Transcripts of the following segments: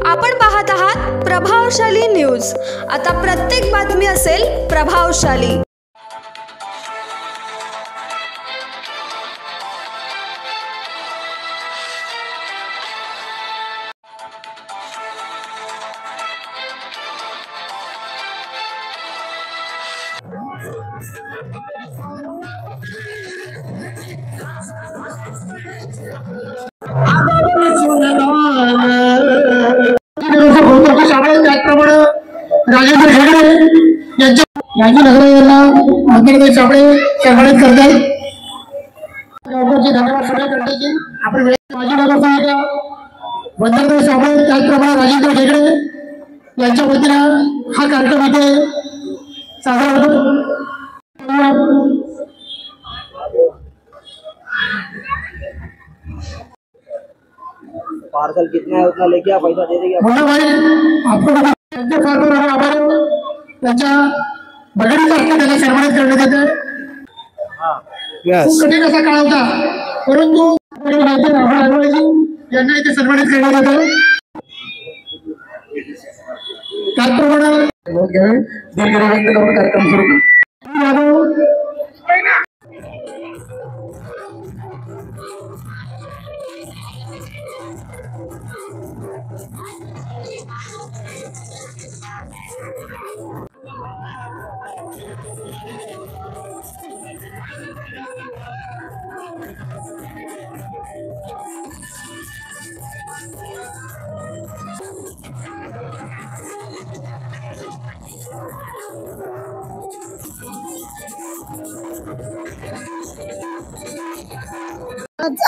आपण पाहत आहात प्रभावशाली न्यूज। आता प्रत्येक बातमी असेल प्रभावशाली। त्याचप्रमाणे राजेंद्र हेगडे यांची नगर यांना वंदनताई साबळे सन्मानित करतात। धन्यवाद सगळ्या करण्याची आपण माजी नगरसेवक वंदनताई साबळे त्याचप्रमाणे राजेंद्र हेगडे यांच्या वतीनं हा कार्यक्रम इथे साजरा होतो। पार्सल कितना है उतना लेके आप पैसा दे देंगे। मुन्ना भाई आपको आभार त्यांच्या बगडीचा असता त्याला सन्मानित करण्यात येते। खूप कठीण असा काळ होता परंतु यांना इथे सन्मानित करण्यात येते। त्याचप्रमाणे कार्यक्रम सुरू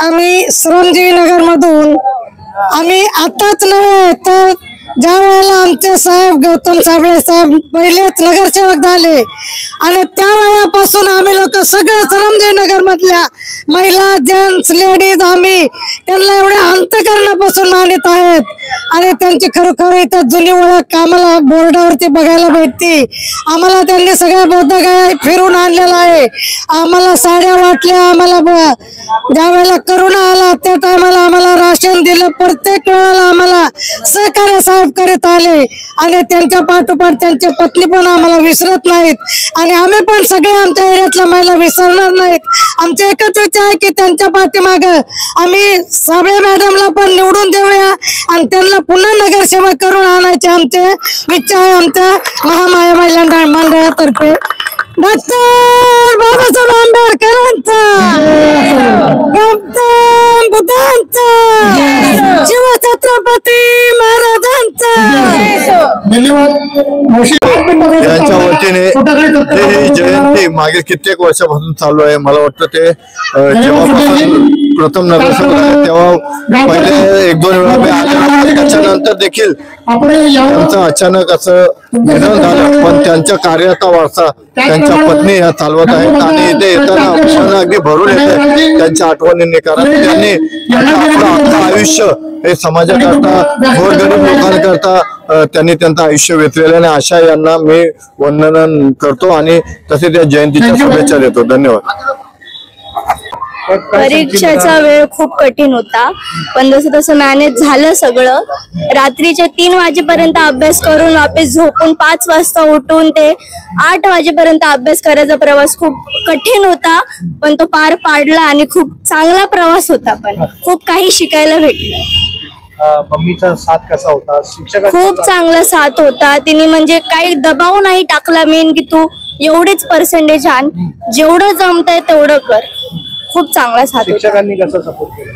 आम्ही श्रमजीवी नगर मधून आम्ही आताच नव्हे तर ज्या वेळेला आमचे साहेब गौतम साबळे साहेब पहिलेच नगरसेवक झाले आणि त्या वेळापासून आम्ही लोक सगळे श्रमजीवी नगर मधल्या महिला जेंट्स लेडीज आम्ही त्यांना एवढ्या अंतकरणापासून मानित आहेत आणि त्यांची खरोखर इथं जुनी ओळख आम्हाला बोर्डावरती बघायला भेटते। आम्हाला त्यांनी सगळ्या बौद्धगया फिरून आणलेला आहे। आम्हाला साड्या वाटल्या, आम्हाला ज्या वेळेला करोना आला त्या टायमाला आम्हाला राशन दिलं, प्रत्येक वेळेला आम्हाला सहकार्य साहेब करीत आले आणि त्यांच्या पाठोपाठ त्यांची पत्नी पण आम्हाला विसरत नाहीत आणि आम्ही पण सगळे आमच्या एरियातल्या महिला विसरणार नाहीत। आमचे एकच इच्छा आहे की त्यांच्या पाठीमाग आम्ही साबळे मॅडमला पण निवडून देऊया आणि त्यांना पुन्हा नगरसेवक करून आणायचे आमचे इच्छा आहे। आमच्या महामाया महिला मंडळातर्फे डॉक्टर बाबासाहेब आंबेडकरांचा, गौतम बुद्धांचा, शिवछत्रपती महाराजांचा यांच्या वतीने ही जयंती मागे कित्येक वर्षापासून चालू आहे। मला वाटतं ते जेव्हा प्रथम नगरसेवक आहे तेव्हा पहिले एक दोन वेळा मी आले, त्याच्यानंतर देखील त्यांचं अचानक असं निधन झालं पण त्यांच्या कार्याचा वारसा त्यांच्या पत्नी ह्या चालवत आहेत आणि इथे येताना मन अगदी भरून येते त्यांच्या आठवणींनी, कारण त्यांनी आपलं आयुष्य हे समाजाकरता गोरगरीब लोकांकरता त्यांनी त्यांचं आयुष्य वेचलेलं आणि आशा यांना मी वंदन करतो आणि तसे त्या जयंतीच्या शुभेच्छा देतो। धन्यवाद। परीक्षेचा वेळ खूप कठीण होता पण जसं तसं मॅनेज झालं सगळं। रात्रीचे 3 वाजेपर्यंत अभ्यास करून वापस झोपून 5 वाजता उठून ते 8 वाजेपर्यंत अभ्यास करायचा प्रवास खूप कठीण होता पण तो पार पाडला आणि खूप चांगला प्रवास होता पण खूप काही शिकायला भेटलं। मम्मीचा साथ कसा होता? शिक्षक खूप चांगला साथ होता, तिने म्हणजे काही दबाव नाही टाकला मेन की तू एवढेच पर्सेंटेज आण, जेवढं जमतंय तेवढं कर। खूप चांगला साथ होता। शिक्षकांनी कसा सपोर्ट केला?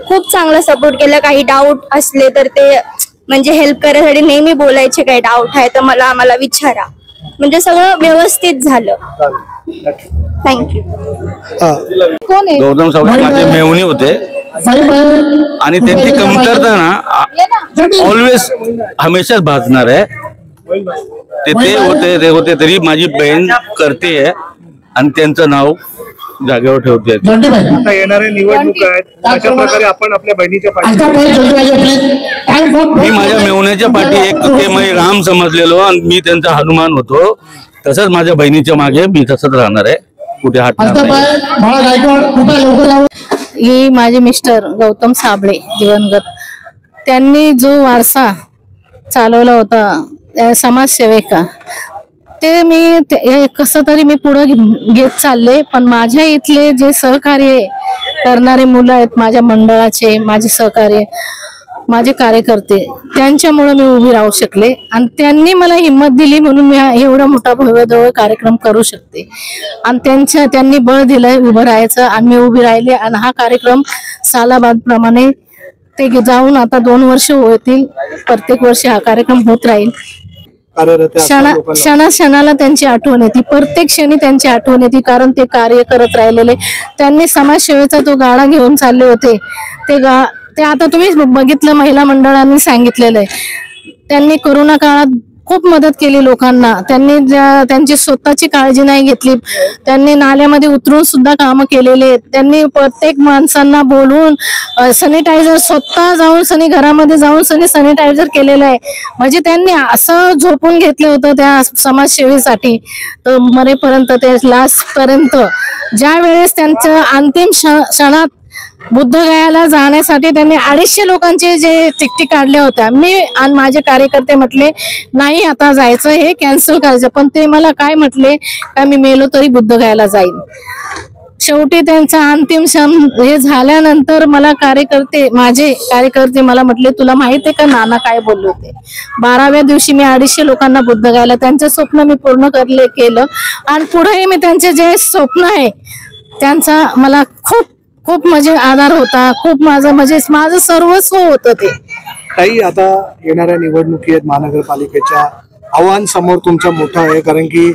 खूप चांगला सपोर्ट केला। काही डाऊट असले तर ते म्हणजे हेल्प करायसाठी नेहमी बोलायचे, काही डाऊट आहे तर आम्हाला विचारा, म्हणजे सगळं व्यवस्थित झालं। थँक्यू। गौतम साबळे माझे मेहुणी होते आणि त्यांची कमतरता ना ऑलवेज हमेशा भासणार आहे। ते होते तरी माझी बहीण करते आहे आणि त्यांचं नाव जागेवर ठेवते। आता येणारे निवडणूक आहेत, अशा प्रकारे आपण आपल्या बहिणीच्या पाठी मी माझ्या मेहुण्याच्या पाठी एक ते राम समजलेलो आणि मी त्यांचा हनुमान होतो, तसंच माझ्या बहिणीच्या मागे मी तसंच राहणार आहे, कुठे हटणार नाही। ही माझे मिस्टर गौतम साबळे दिवंगत त्यांनी जो वारसा चालवला होता समाजसेविका, ते मी कसं तरी मी पुढे घेत चालले. पण माझ्या इथले जे सहकार्य करणारे मुलं आहेत, माझ्या मंडळाचे माझे सहकार्य, माझे कार्यकर्ते, त्यांच्यामुळे मी उभी राहू शकले आणि त्यांनी मला हिंमत दिली म्हणून मी एवढा मोठा भव्य कार्यक्रम करू शकते. आणि त्यांनी बळ दिलंय उभं राहायचं आणि मी उभी राहिले. आणि हा कार्यक्रम सालाबाद प्रमाणे ते जाऊन आता 2 वर्ष होतील. प्रत्येक वर्षी हा कार्यक्रम होत राहील. क्षणाला त्यांची आठवण येते, प्रत्येक क्षणी त्यांची आठवण येते, कारण ते कार्य करत राहिलेले. त्यांनी समाजसेवेचा तो गाडा घेऊन चालले होते. ते आता तुम्ही बघितलं, महिला मंडळांनी सांगितलेलं आहे. त्यांनी कोरोना काळात खूप मदत केली लोकांना. त्यांची स्वतःची काळजी नाही घेतली. त्यांनी नाल्यामध्ये उतरून सुद्धा कामं केलेले आहेत. त्यांनी प्रत्येक माणसांना बोलवून सॅनिटायझर स्वतः जाऊन घरामध्ये जाऊन सॅनिटायझर केलेलं आहे. म्हणजे त्यांनी असं झोपून घेतलं होतं त्या समाजसेवेसाठी तर मरेपर्यंत, ते लास्ट पर्यंत. ज्या वेळेस त्यांचं अंतिम क्षणात बुद्धगयाला जाण्यासाठी त्यांनी 250 लोकांचे जे तिकिटी काढल्या होत्या, मी आणि माझे कार्यकर्ते म्हटले नाही आता जायचं, हे कॅन्सल करायचं. पण ते मला काय म्हटले का मी मेलो तरी बुद्धगयाला जाईन. शेवटी त्यांचा अंतिम क्षण हे झाल्यानंतर मला माझे कार्यकर्ते मला म्हटले तुला माहित आहे का नाना काय बोलले होते. 12व्या दिवशी मी 250 लोकांना बुद्धगयाला, त्यांचं स्वप्न मी पूर्ण केलं. आणि पुढेही मी त्यांचे जे स्वप्न आहे त्यांचा मला खूप म्हणजे आधार होता. खूप माझं सर्वस्व होतं ते. ताई, आता येणाऱ्या निवडणुकी आहेत महानगरपालिकेच्या, आव्हान समोर तुमचं मोठं आहे, कारण की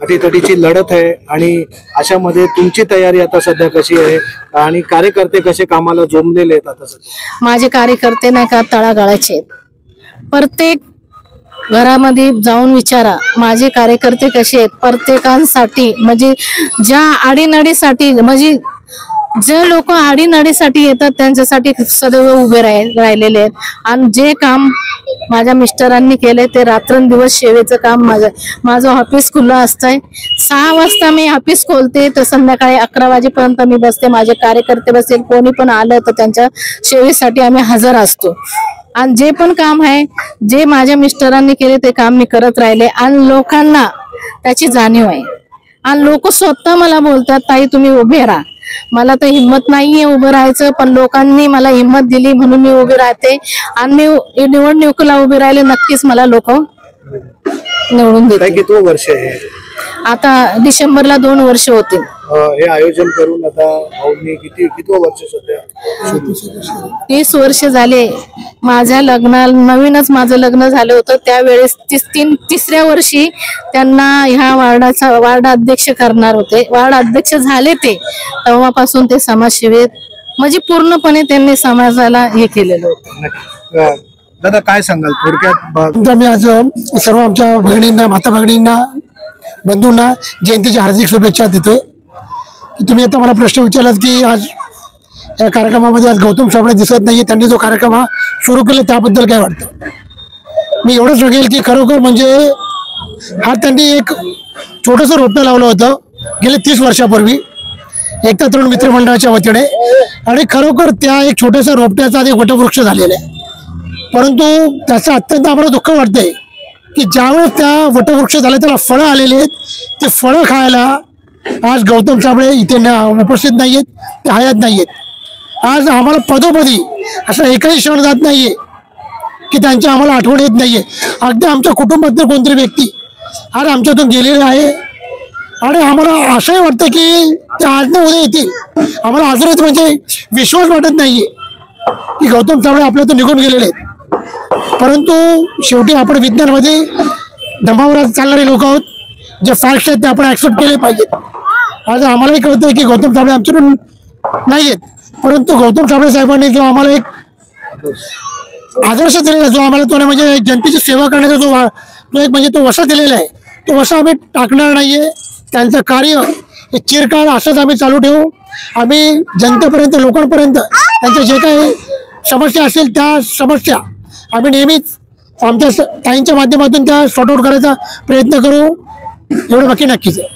अटीतटीची लढत आहे. आणि अशामध्ये तुमची तयारी आता सध्या कशी आहे आणि कार्यकर्ते कसे कामाला जोमलेले आहेत आता सध्या? माझे कार्यकर्ते नाही का तळागाळाचे आहेत. प्रत्येक घरामध्ये जाऊन विचारा माझे कार्यकर्ते कसे आहेत. प्रत्येकांसाठी म्हणजे ज्या आडीनडीसाठी, म्हणजे जे लोक आडीनडीसाठी येतात त्यांच्यासाठी सदैव उभे राहिलेले आहेत. आणि जे काम माझ्या मिस्टरांनी केलंय ते रात्रंदिवस सेवेचं काम. माझं ऑफिस खुलं असतंय. 6 वाजता मी ऑफिस खोलते तर संध्याकाळी 11 वाजेपर्यंत मी बसते. माझे कार्यकर्ते बसतील, कोणी पण आलं तर त्यांच्या सेवेसाठी आम्ही हजर असतो. आणि जे पण काम आहे, जे माझ्या मिस्टरांनी केले ते काम मी करत राहिले. आणि लोकांना त्याची जाणीव आहे. आणि लोक स्वतः मला बोलतात ताई तुम्ही उभे राहा. मला तर हिंमत नाहीये उभं राहायचं, पण लोकांनी मला हिंमत दिली म्हणून मी उभी राहते. आणि मी निवडणुकीला उभी राहिले, नक्कीच मला लोक निवडून देतील. किती वर्ष आहे आता? डिसेंबरला 2 वर्ष होतील हे आयोजन करून. आता किती वर्ष सध्या? 30 वर्ष झाले. माझ्या नवीनच माझं लग्न झालं होतं त्यावेळेस 3ऱ्या वर्षी त्यांना ह्या वार्ड अध्यक्ष करणार होते. वार्ड अध्यक्ष झाले ते, तेव्हापासून ते समाजसेवेत म्हणजे पूर्णपणे त्यांनी समाजाला हे केलेलं होतं. दादा काय सांगाल थोडक्यात? मी आज सर्व आमच्या भगिनींना, माता भगिनींना, बंधूंना जयंतीच्या हार्दिक शुभेच्छा देतोय. तुम्ही आता मला प्रश्न विचारलात की आज या कार्यक्रमामध्ये आज गौतम साबळे दिसत नाहीये, त्यांनी जो कार्यक्रम हा सुरू केला त्याबद्दल काय वाटतं? मी एवढंच सांगेल की खरोखर म्हणजे हा त्यांनी एक छोटंसं रोपटं लावलं होतं गेले 30 वर्षापूर्वी एकता तरुण मित्र मंडळाच्या वतीने. आणि खरोखर त्या एक छोट्याशा रोपट्याचा एक वटवृक्ष झालेला आहे. परंतु त्याचं अत्यंत आम्हाला दुःख वाटतंय की ज्यावेळेस त्या वटवृक्ष झाले त्याला फळं आलेली आहेत, ते फळं खायला आज गौतम साबळे इथे उपस्थित नाहीयेत, ते हयात नाहीयेत. आज आम्हाला पदोपदी असा एकही क्षण जात नाहीये की त्यांची आम्हाला आठवण येत नाहीये. अगदी आमच्या कुटुंबातील कोणतरी व्यक्ती आज आमच्यातून गेलेली आहे. आणि आम्हाला असंही वाटतं की ते आज न उद्या येतील. आम्हाला आजच म्हणजे विश्वास वाटत नाहीये की गौतम साबळे आपल्यातून निघून गेलेले आहेत. परंतु शेवटी आपण विज्ञानमध्ये दमावर चालणारे लोक आहोत. जे फॅक्ट्स आहेत ते आपण ऍक्सेप्ट केले पाहिजेत. आज आम्हालाही कळतंय की गौतम साबळे आमच्याकडून नाही आहेत, परंतु गौतम साबळे साहेबांनी जो आम्हाला एक आदर्श दिलेला, जो आम्हाला तो म्हणजे जनतेची सेवा करण्याचा जो एक म्हणजे तो वसा दिलेला आहे, तो वसा आम्ही टाकणार नाहीये. त्यांचं कार्य हे चिरकाळ असंच आम्ही चालू ठेवू. आम्ही जनतेपर्यंत, लोकांपर्यंत त्यांच्या जे काही समस्या असेल त्या समस्या आम्ही नेहमीच आमच्या ताईंच्या माध्यमातून त्या सॉर्ट आउट करायचा प्रयत्न करू. एवढं बाकी नक्कीच आहे.